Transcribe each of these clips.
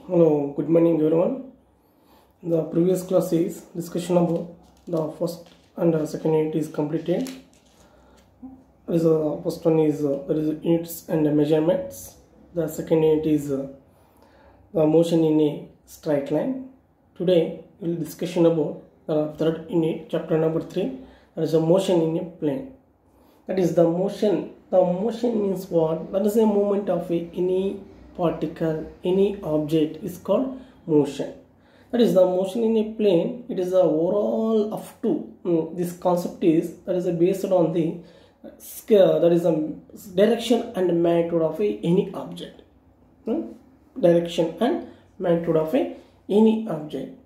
Hello, good morning everyone. The previous class is discussion about the first and second unit is completed. First one is there is units and measurements. The second unit is the motion in a straight line. Today we will discussion about the third unit, chapter number 3. That is a motion in a plane. That is the motion. The motion means what? That is a movement of any particle, any object is called motion. That is the motion in a plane. It is the overall up to this concept is that is based on the scale, that is a direction and magnitude of any object. Direction and magnitude of any object.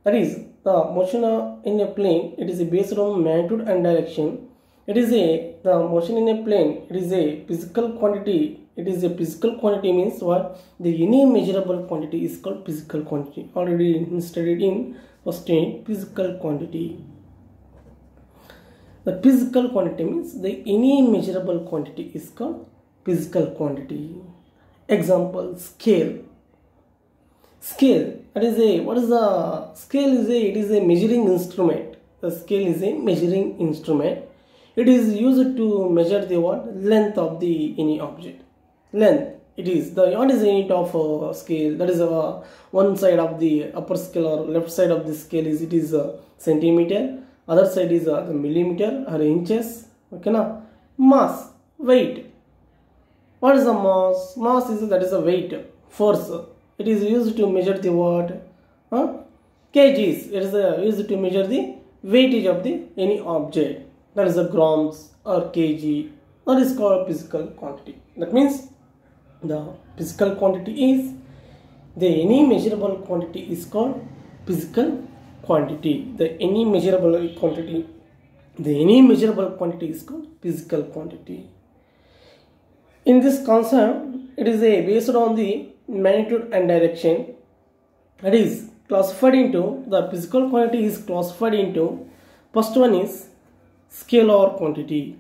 That is the motion in a plane. It is based on magnitude and direction. It is the motion in a plane. It is a physical quantity. It is a physical quantity means what? The any measurable quantity is called physical quantity. Already studied in first unit, physical quantity. The physical quantity means the any measurable quantity is called physical quantity. Example: scale. Scale. That is a what is the scale? It is a measuring instrument. The scale is a measuring instrument. It is used to measure the what? Length of the any object. Length. It is the what is the unit of scale? That is one side of the upper scale or left side of the scale is it is centimeter. Other side is the millimeter or inches. Okay, na? Mass, weight. What is the mass? Mass is that is a weight, force. It is used to measure the what? Kgs. It is used to measure the weightage of the any object. That is a grams or kg. That is called physical quantity. That means the physical quantity is the any measurable quantity is called physical quantity. The any measurable quantity is called physical quantity. In this concept, it is based on the magnitude and direction. That is classified into the physical quantity is classified into first one is scalar quantity,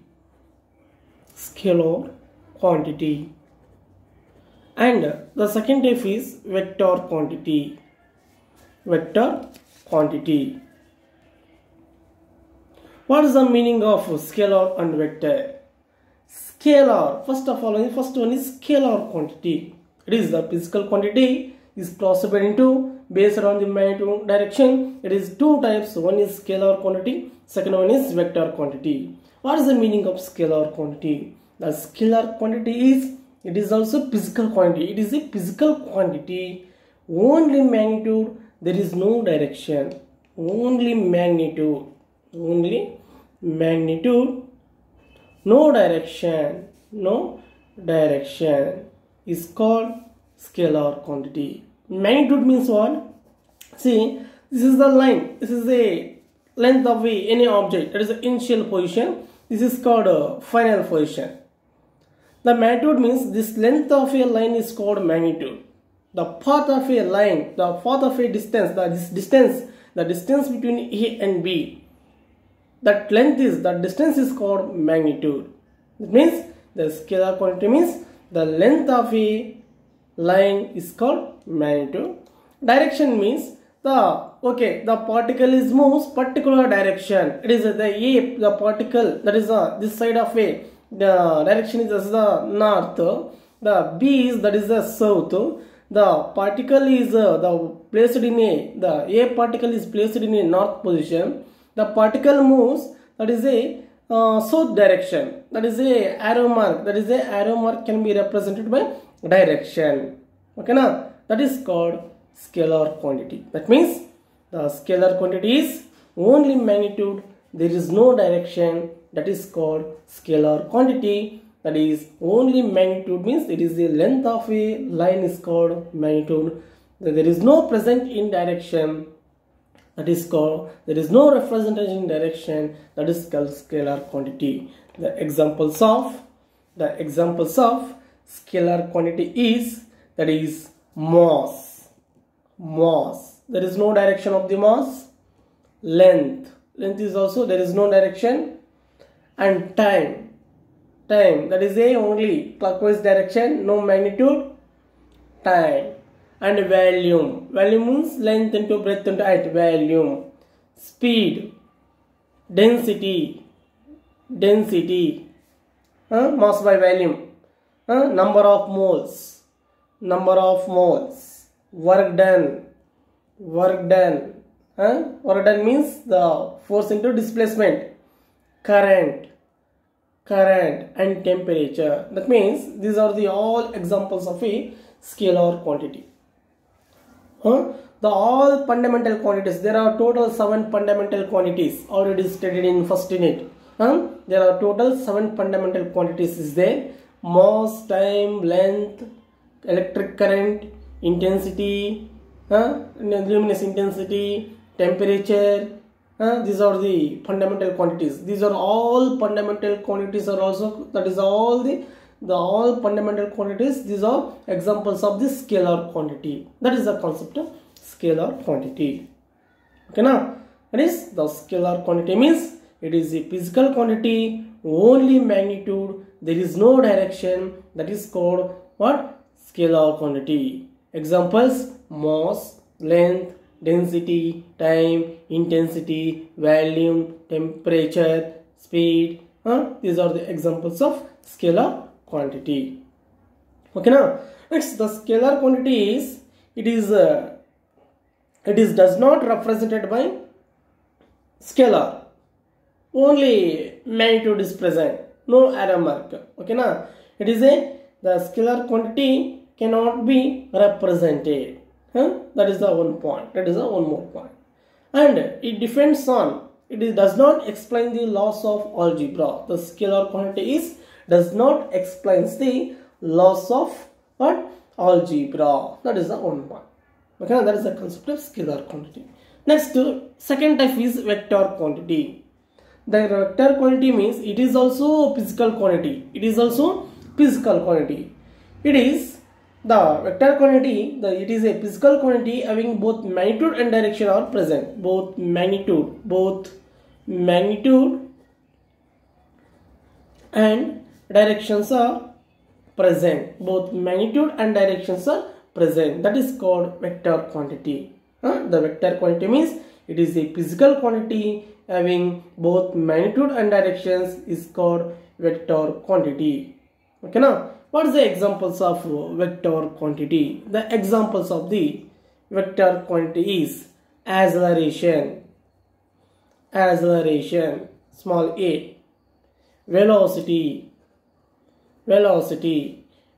and the second type is vector quantity. What is the meaning of scalar and vector? Scalar, first of all, first one is scalar quantity. It is the physical quantity is classified into based on the magnitude direction. It is two types. One is scalar quantity, second one is vector quantity. What is the meaning of scalar quantity? The scalar quantity is it is also physical quantity. It is a physical quantity, only magnitude, there is no direction. Only magnitude, no direction is called scalar quantity. Magnitude means what? See, this is the line. This is the length of any object. That is the initial position. This is called final position. The magnitude means this length of a line is called magnitude. The path of a line, the path of a distance, the distance between A and B, that distance is called magnitude. It means the scalar quantity means the length of a line is called magnitude. Direction means the particle is moves particular direction. It is the particle that is this side of A. The direction is the north. The B is that is the south. The particle is placed in the A particle is placed in a north position. The particle moves that is a south direction. That is a arrow mark. That is a arrow mark can be represented by direction. Okay, na? That is called scalar quantity. That means the scalar quantity is only magnitude. There is no direction. That is called scalar quantity. That is only magnitude means it is the length of a line is called magnitude. There is no present in direction. That is called there is no representation in direction. That is called scalar quantity. The examples of scalar quantity is that is mass. There is no direction of the mass. Length is also there is no direction. And time, that is a only clockwise direction, no magnitude. Time and volume. Volume means length into breadth into height. Volume, speed, density, mass by volume, number of moles, work done, work done means the force into displacement, current, and temperature. That means these are the all examples of a scalar quantity. The all fundamental quantities, there are total 7 fundamental quantities already studied in first unit. There are total 7 fundamental quantities is there: mass, time, length, electric current, intensity, luminous intensity, temperature. These are the fundamental quantities. These are all fundamental quantities are also, that is all the all fundamental quantities. These are examples of the scalar quantity. That is the concept of scalar quantity. Okay, now that is the scalar quantity means it is a physical quantity, only magnitude, there is no direction. That is called what? Scalar quantity. Examples: mass, length, density, time, intensity, volume, temperature, speed. These are the examples of scalar quantity. Okay, now next, the scalar quantity is, it is does not represented by scalar, only magnitude is present, no arrow mark. Okay, now it is the scalar quantity cannot be represented. That is the one point. That is the one more point. And it depends on, does not explain the laws of algebra. The scalar quantity does not explains the laws of what? Algebra. That is the one point. Okay, that is the concept of scalar quantity. Next, second type is vector quantity. The vector quantity means it is also physical quantity. It is also physical quantity. It is the vector quantity. It is a physical quantity having both magnitude and direction are present. Both magnitude and directions are present. Both magnitude and directions are present. That is called vector quantity. The vector quantity means it is a physical quantity having both magnitude and directions is called vector quantity. Okay, now what is the examples of vector quantity? The examples of the vector quantity is acceleration, small a, velocity,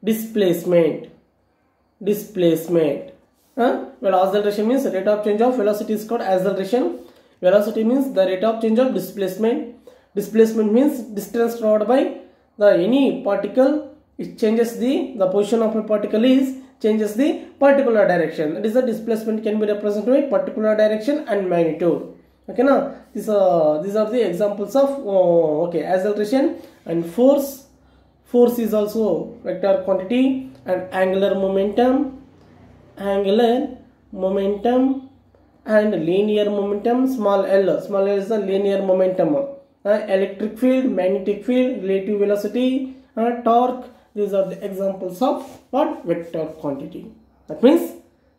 displacement. Well, acceleration means the rate of change of velocity is called acceleration. Velocity means the rate of change of displacement. Displacement means distance covered by any particle. It changes the position of a particle changes the particular direction. That is, the displacement can be represented by particular direction and magnitude. Okay, now these are the examples of acceleration. And force is also vector quantity. And angular momentum and linear momentum, small l is the linear momentum. Electric field, magnetic field, relative velocity, torque. These are the examples of what? Vector quantity. That means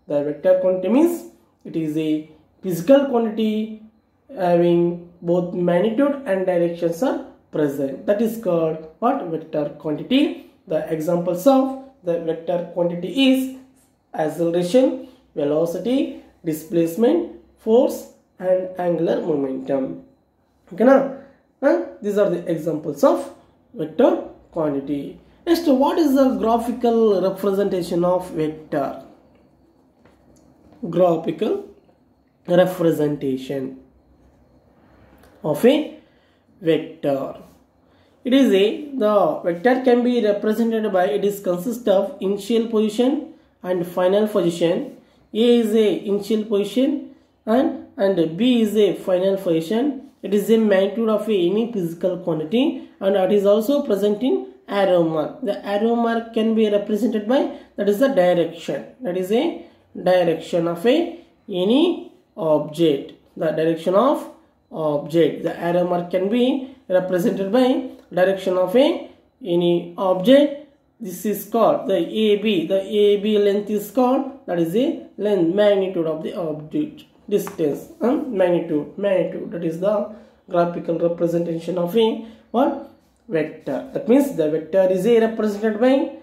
the vector quantity means it is a physical quantity having both magnitude and directions are present. That is called what? Vector quantity. The examples of the vector quantity is acceleration, velocity, displacement, force and angular momentum. Okay, now these are the examples of vector quantity. Next, what is the graphical representation of vector? Graphical representation of a vector. It is the vector can be represented by, it is consist of initial position and final position. A is a initial position and B is a final position. It is a magnitude of any physical quantity and it is also present in arrow mark. The arrow mark can be represented by, that is the direction. That is a direction of any object. The direction of object. The arrow mark can be represented by direction of any object. this is called the AB. The AB length is called, that is the length, magnitude of the object, distance, magnitude, that is the graphical representation of a what? Vector. That means the vector is represented by,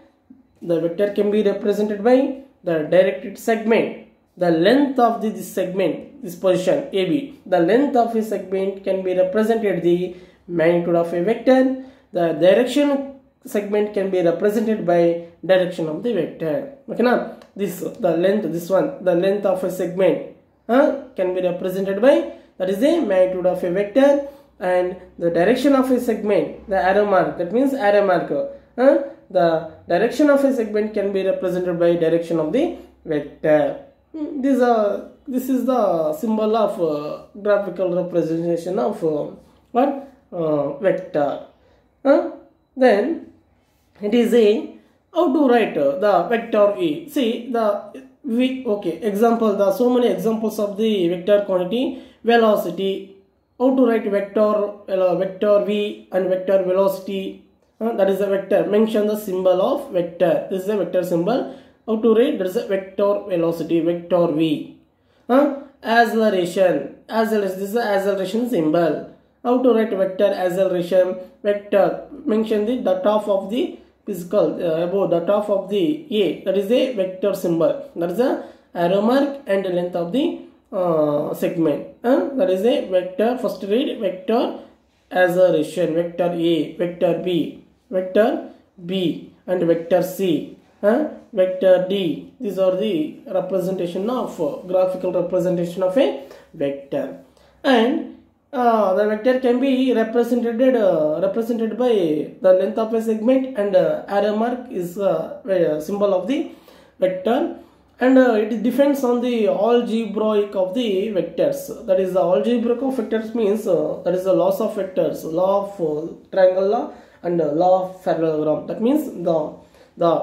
the vector can be represented by the directed segment. The length of this segment, this position AB, the length of a segment can be represented the magnitude of a vector. The direction segment can be represented by direction of the vector. Okay, now this the length, this one, the length of a segment can be represented by, that is the magnitude of a vector, and the direction of a segment, the arrow mark, that means arrow marker, the direction of a segment can be represented by direction of the vector. This is the symbol of graphical representation of what? Vector. Then it is a how to write the vector A. See example, the so many examples of the vector quantity. Velocity, how to write vector V and vector velocity, that is a vector, mention the symbol of vector, this is a vector symbol. How to write, there is a vector velocity, vector V. Acceleration, this is the acceleration symbol. How to write vector acceleration, vector, mention the top of the physical, above the top of the A, that is a vector symbol, that is a arrow mark and the length of the segment, that is a vector. First read vector acceleration, vector A, vector B, and vector C, vector D. These are the representation of graphical representation of a vector. And the vector can be represented by the length of a segment, and arrow mark is symbol of the vector. And it depends on the algebraic of the vectors. That is, the algebraic of vectors means that is the laws of vectors, law of triangle law and law of parallelogram. That means the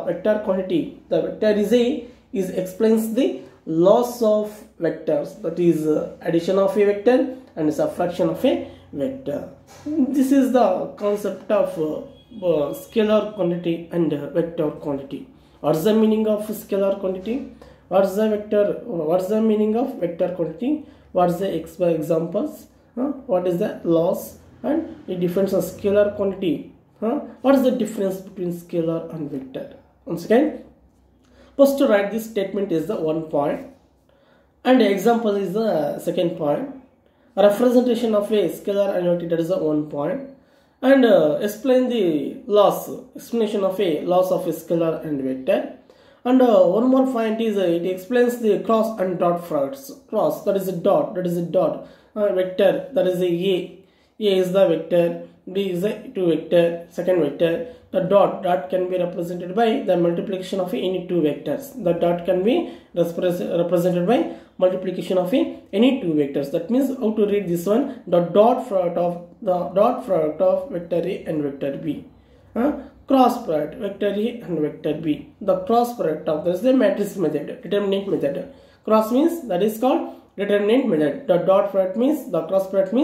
vector quantity, the vector is explains the laws of vectors, that is addition of a vector and subtraction of a vector. This is the concept of scalar quantity and vector quantity. What is the meaning of scalar quantity? What is the vector? What is the meaning of vector quantity? What is the examples? What is the laws? And the difference of scalar quantity. What is the difference between scalar and vector? Once again, first to write this statement is the one point, and the example is the second point. A representation of a scalar and vector, that is the one point, and explain the laws, explanation of a laws of a scalar and vector. And one more point is it explains the cross and dot products. Cross, that is a dot, vector, that is a is the vector, B is the two vector, second vector. The dot can be represented by the multiplication of any two vectors. The dot can be represented by multiplication of any two vectors. That means how to read this one, the dot product of vector A and vector B. Cross product vector A and vector B. The cross product of, this is the matrix method, determinant method. Cross means that is called determinant method. The dot product means, the cross product means